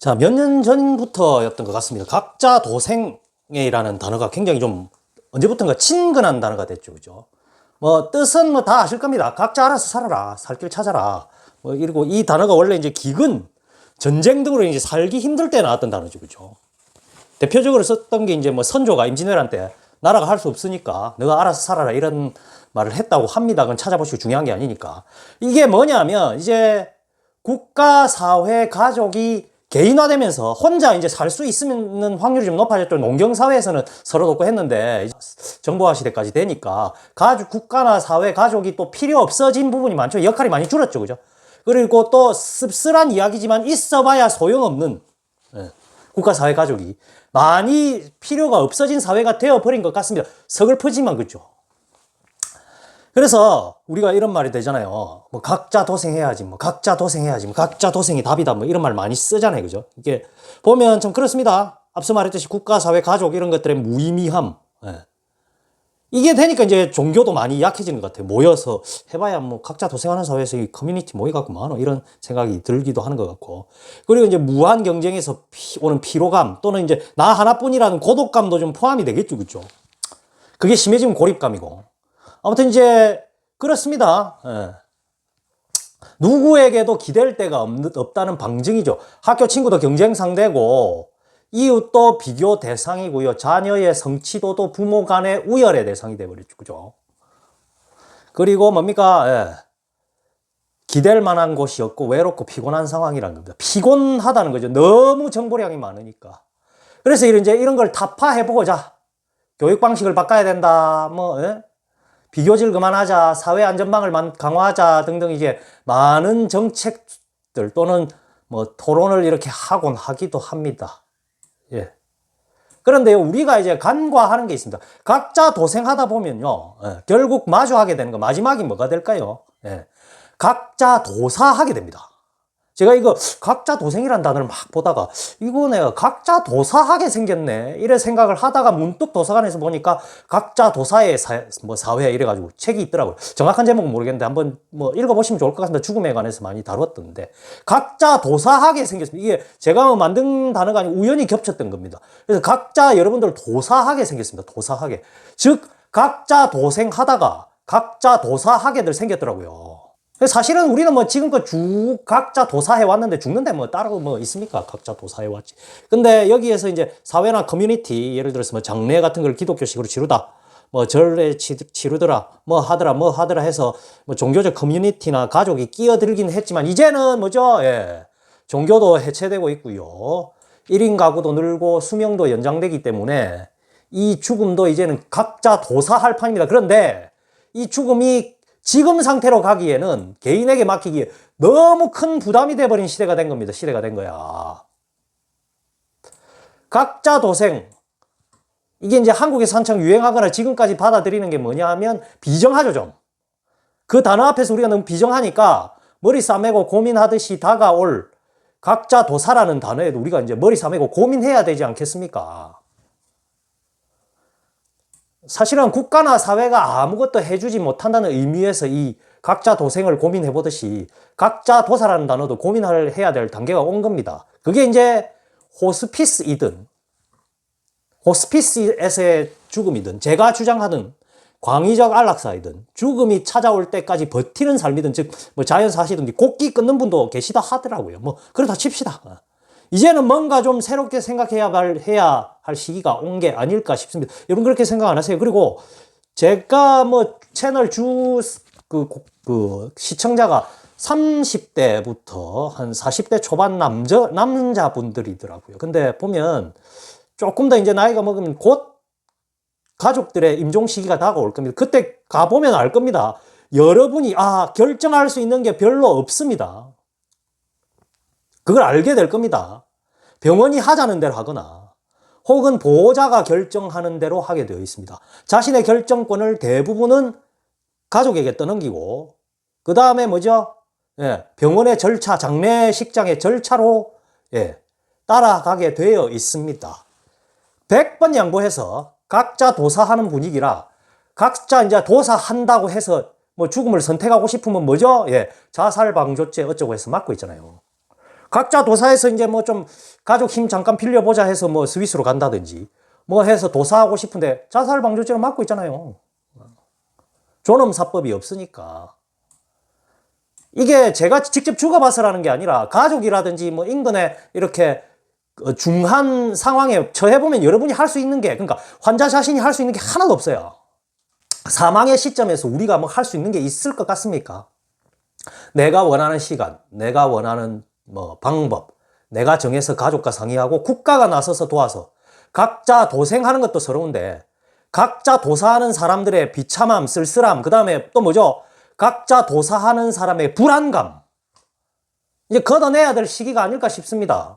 자, 몇 년 전부터였던 것 같습니다. 각자 도생이라는 단어가 굉장히 좀 언제부턴가 친근한 단어가 됐죠. 그죠? 뭐, 뜻은 뭐 다 아실 겁니다. 각자 알아서 살아라. 살 길 찾아라. 뭐, 이러고 이 단어가 원래 이제 기근, 전쟁 등으로 이제 살기 힘들 때 나왔던 단어죠. 그죠? 대표적으로 썼던 게 이제 뭐 선조가 임진왜란 때 나라가 할 수 없으니까 너가 알아서 살아라. 이런 말을 했다고 합니다. 그건 찾아보시고 중요한 게 아니니까. 이게 뭐냐면 이제 국가, 사회, 가족이 개인화되면서 혼자 이제 살 수 있는 확률이 좀 높아졌죠. 농경사회에서는 서로 돕고 했는데, 정보화 시대까지 되니까, 국가나 사회, 가족이 또 필요 없어진 부분이 많죠. 역할이 많이 줄었죠. 그죠? 그리고 또 씁쓸한 이야기지만 있어봐야 소용없는, 국가, 사회, 가족이 많이 필요가 없어진 사회가 되어버린 것 같습니다. 서글프지만 그죠? 그래서 우리가 이런 말이 되잖아요. 뭐 각자 도생해야지, 뭐 각자 도생해야지, 뭐 각자 도생이 답이다, 뭐 이런 말 많이 쓰잖아요. 그죠? 이게 보면 좀 그렇습니다. 앞서 말했듯이 국가, 사회, 가족 이런 것들의 무의미함. 이게 되니까 이제 종교도 많이 약해지는 것 같아요. 모여서 해봐야 뭐 각자 도생하는 사회에서 이 커뮤니티 모여갖고 많어. 이런 생각이 들기도 하는 것 같고. 그리고 이제 무한 경쟁에서 오는 피로감 또는 이제 나 하나뿐이라는 고독감도 좀 포함이 되겠죠. 그죠? 그게 심해지면 고립감이고. 아무튼 이제 그렇습니다. 누구에게도 기댈 데가 없다는 방증이죠. 학교 친구도 경쟁 상대고 이웃도 비교 대상이고요. 자녀의 성취도도 부모 간의 우열의 대상이 되어버렸죠. 그죠? 그리고 뭡니까? 기댈 만한 곳이 없고 외롭고 피곤한 상황이라는 겁니다. 피곤하다는 거죠. 너무 정보량이 많으니까. 그래서 이제 이런 걸 타파해보고자 교육 방식을 바꿔야 된다. 비교질 그만하자, 사회 안전망을 강화하자 등등 이제 많은 정책들 또는 뭐 토론을 이렇게 하곤 하기도 합니다. 예. 그런데 우리가 이제 간과하는 게 있습니다. 각자 도생하다 보면요, 결국 마주하게 되는 거 마지막이 뭐가 될까요? 각자 도사하게 됩니다. 제가 이거 각자 도생이라는 단어를 막 보다가 이거 내가 각자 도사하게 생겼네 이래 생각을 하다가 문득 도서관에서 보니까 각자 도사의 사회 이래가지고 책이 있더라고요. 정확한 제목은 모르겠는데 한번 뭐 읽어보시면 좋을 것 같습니다. 죽음에 관해서 많이 다뤘던데 각자 도사하게 생겼습니다. 이게 제가 만든 단어가 아니고 우연히 겹쳤던 겁니다. 그래서 각자 여러분들 도사하게 생겼습니다. 도사하게. 즉 각자 도생하다가 각자 도사하게들 생겼더라고요. 사실은 우리는 뭐 지금껏 쭉 각자 도사해 왔는데 죽는데 뭐 따로 뭐 있습니까? 각자 도사해 왔지. 근데 여기에서 이제 사회나 커뮤니티, 예를 들어서 뭐 장례 같은 걸 기독교식으로 치르다, 뭐 절에 치르더라, 뭐 하더라 해서 뭐 종교적 커뮤니티나 가족이 끼어들긴 했지만 이제는 뭐죠? 종교도 해체되고 있고요. 1인 가구도 늘고 수명도 연장되기 때문에 이 죽음도 이제는 각자 도사할 판입니다. 그런데 이 죽음이 지금 상태로 가기에는 개인에게 맡기기에 너무 큰 부담이 돼버린 시대가 된 겁니다. 시대가 된 거야. 각자 도생. 이게 이제 한국에서 한창 유행하거나 지금까지 받아들이는 게 뭐냐 하면 비정하죠, 좀. 그 단어 앞에서 우리가 너무 비정하니까 머리 싸매고 고민하듯이 다가올 각자 도사라는 단어에도 우리가 이제 머리 싸매고 고민해야 되지 않겠습니까? 사실은 국가나 사회가 아무것도 해주지 못한다는 의미에서 이 각자 도생을 고민해 보듯이 각자 도사라는 단어도 고민을 해야 될 단계가 온 겁니다. 그게 이제 호스피스이든 호스피스에서의 죽음이든 제가 주장하는 광의적 안락사이든 죽음이 찾아올 때까지 버티는 삶이든 즉 뭐 자연사시든지 곡기 끊는 분도 계시다 하더라고요. 뭐 그렇다 칩시다. 이제는 뭔가 좀 새롭게 생각해야 할 시기가 온 게 아닐까 싶습니다. 여러분 그렇게 생각 안 하세요? 그리고 제가 뭐 채널 시청자가 30대부터 한 40대 초반 남자분들이더라고요. 근데 보면 조금 더 이제 나이가 먹으면 곧 가족들의 임종 시기가 다가올 겁니다. 그때 가보면 알 겁니다. 여러분이 결정할 수 있는 게 별로 없습니다. 그걸 알게 될 겁니다. 병원이 하자는 대로 하거나 혹은 보호자가 결정하는 대로 하게 되어 있습니다. 자신의 결정권을 대부분은 가족에게 떠넘기고 그 다음에 뭐죠? 병원의 절차, 장례식장의 절차로 따라가게 되어 있습니다. 100번 양보해서 각자 도사하는 분위기라 각자 이제 도사한다고 해서 뭐 죽음을 선택하고 싶으면 뭐죠? 자살 방조죄 어쩌고 해서 막고 있잖아요. 각자 도사해서 이제 뭐 좀 가족 힘 잠깐 빌려보자 해서 뭐 스위스로 간다든지 뭐 해서 도사하고 싶은데 자살 방조죄로 맞고 있잖아요. 존엄사법이 없으니까. 이게 제가 직접 죽어봐서라는 게 아니라 가족이라든지 뭐 인근에 이렇게 중한 상황에 처해보면 여러분이 할 수 있는 게, 그러니까 환자 자신이 할 수 있는 게 하나도 없어요. 사망의 시점에서 우리가 뭐 할 수 있는 게 있을 것 같습니까? 내가 원하는 시간, 내가 원하는 뭐 방법, 내가 정해서 가족과 상의하고 국가가 나서서 도와서 각자 도생하는 것도 서러운데 각자 도사하는 사람들의 비참함, 쓸쓸함, 그 다음에 또 뭐죠? 각자 도사하는 사람의 불안감, 이제 걷어내야 될 시기가 아닐까 싶습니다.